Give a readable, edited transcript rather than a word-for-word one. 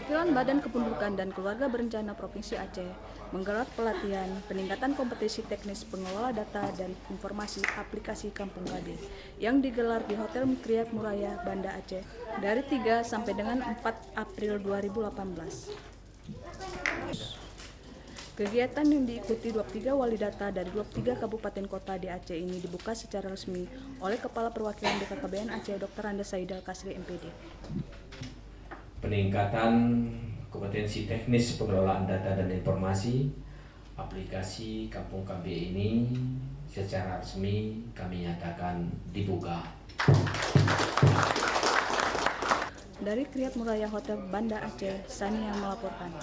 Perwakilan Badan Kependudukan dan Keluarga Berencana Provinsi Aceh menggelar pelatihan peningkatan kompetensi teknis pengelola data dan informasi aplikasi Kampung KB yang digelar di Hotel Mikriat Muraya, Banda Aceh dari 3 sampai dengan 4 April 2018. Kegiatan yang diikuti 23 wali data dari 23 kabupaten kota di Aceh ini dibuka secara resmi oleh Kepala Perwakilan BKKBN Aceh Dr. Andes Saidal Kasri MPD. Peningkatan kompetensi teknis pengelolaan data dan informasi aplikasi Kampung KB ini secara resmi kami nyatakan dibuka. Dari Kriat Muraya Hotel Banda Aceh, Sani yang melaporkan.